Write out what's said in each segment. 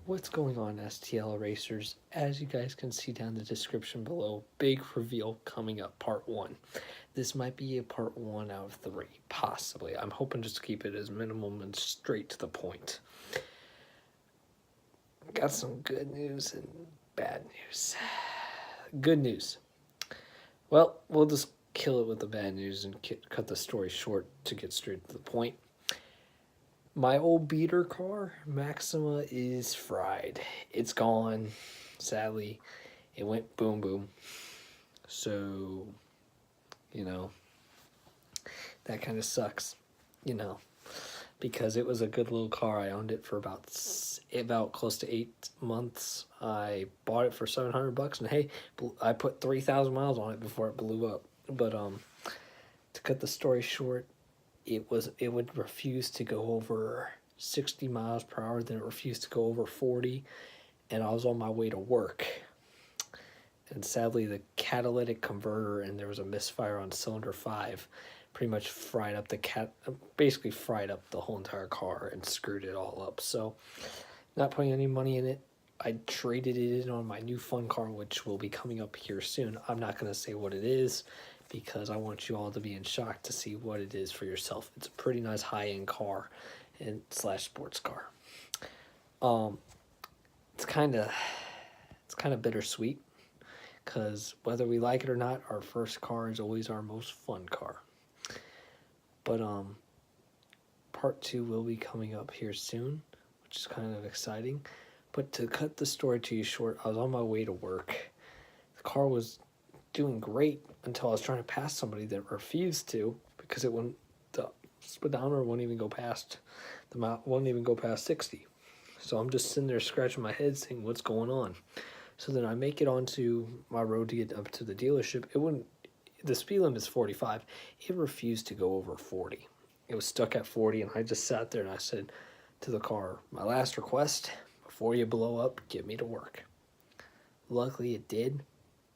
What's going on, STL Racers? As you guys can see down the description below, big reveal coming up, part 1. This might be a part 1 out of 3, possibly. I'm hoping just to keep it as minimum and straight to the point. Got some good news and bad news. Good news. Well, we'll just kill it with the bad news and cut the story short to get straight to the point. My old beater car, Maxima, is fried. It's gone. Sadly, it went boom boom. So, that kind of sucks, because it was a good little car. I owned it for about close to 8 months. I bought it for $700, and hey, I put 3,000 miles on it before it blew up. But to cut the story short, it would refuse to go over 60 miles per hour, then it refused to go over 40, and I was on my way to work. And sadly, the catalytic converter, and there was a misfire on cylinder 5, pretty much fried up basically fried up the whole entire car and screwed it all up. So, not putting any money in it. I traded it in on my new fun car, which will be coming up here soon. I'm not going to say what it is, because I want you all to be in shock to see what it is for yourself. It's a pretty nice high-end car and / sports car. It's kind of bittersweet, because whether we like it or not, our first car is always our most fun car. But part 2 will be coming up here soon, which is kind of exciting. But to cut the story to you short, I was on my way to work. The car was doing great until I was trying to pass somebody that refused to, because the speedometer wouldn't even go past 60. So I'm just sitting there scratching my head saying, what's going on? So then I make it onto my road to get up to the dealership. The speed limit is 45. It refused to go over 40. It was stuck at 40, and I just sat there and I said to the car, my last request, before you blow up, get me to work. Luckily it did,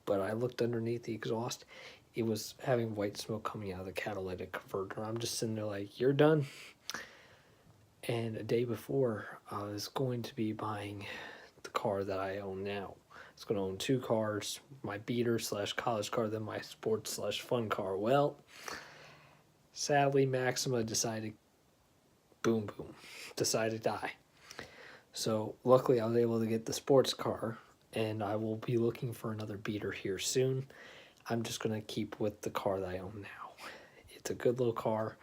but I looked underneath the exhaust. It was having white smoke coming out of the catalytic converter. I'm just sitting there like, you're done? And a day before, I was going to be buying the car that I own now. I was going to own 2 cars, my beater / college car, then my sports / fun car. Well, sadly, Maxima decided to die. So luckily I was able to get the sports car, and I will be looking for another beater here soon. I'm just going to keep with the car that I own now. It's a good little car.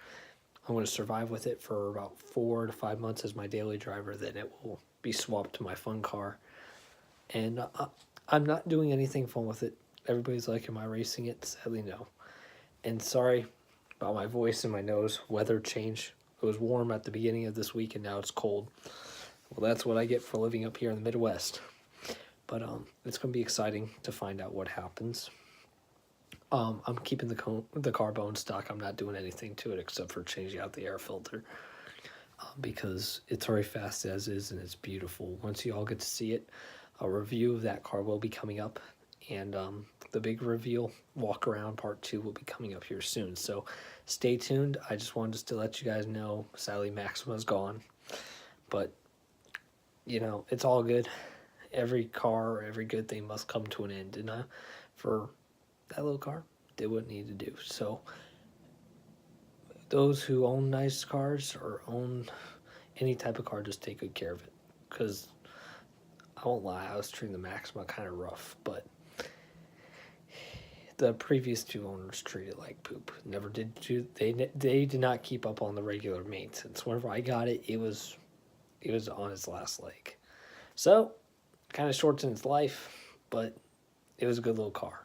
I'm going to survive with it for about 4 to 5 months as my daily driver. Then it will be swapped to my fun car. And I'm not doing anything fun with it. Everybody's like, am I racing it? Sadly, no. And sorry about my voice and my nose. Weather change. It was warm at the beginning of this week, and now it's cold. Well, that's what I get for living up here in the Midwest. But it's going to be exciting to find out what happens. I'm keeping the car bone stock. I'm not doing anything to it except for changing out the air filter, because it's already fast as is, and it's beautiful. Once you all get to see it, a review of that car will be coming up, and the big reveal walk around part 2 will be coming up here soon. So stay tuned. I just wanted to let you guys know, sadly Maxima's gone, but it's all good. Every car, every good thing must come to an end, and for that little car did what it needed to do. So those who own nice cars or own any type of car, just take good care of it, because I won't lie, I was treating the Maxima kind of rough, but the previous 2 owners treated it like poop. They did not keep up on the regular maintenance. Whenever I got it, it was on its last leg. So kind of shortened its life, but it was a good little car.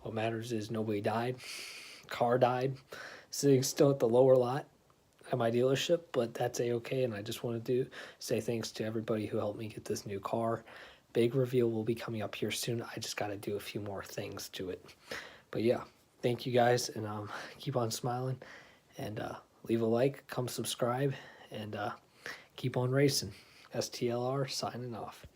What matters is nobody died. Car died, sitting still at the lower lot at my dealership, but that's a-okay. And I just wanted to say thanks to everybody who helped me get this new car. Big reveal will be coming up here soon. I just got to do a few more things to it. But yeah, thank you guys, and keep on smiling, and leave a like, come subscribe, and keep on racing. STLR signing off.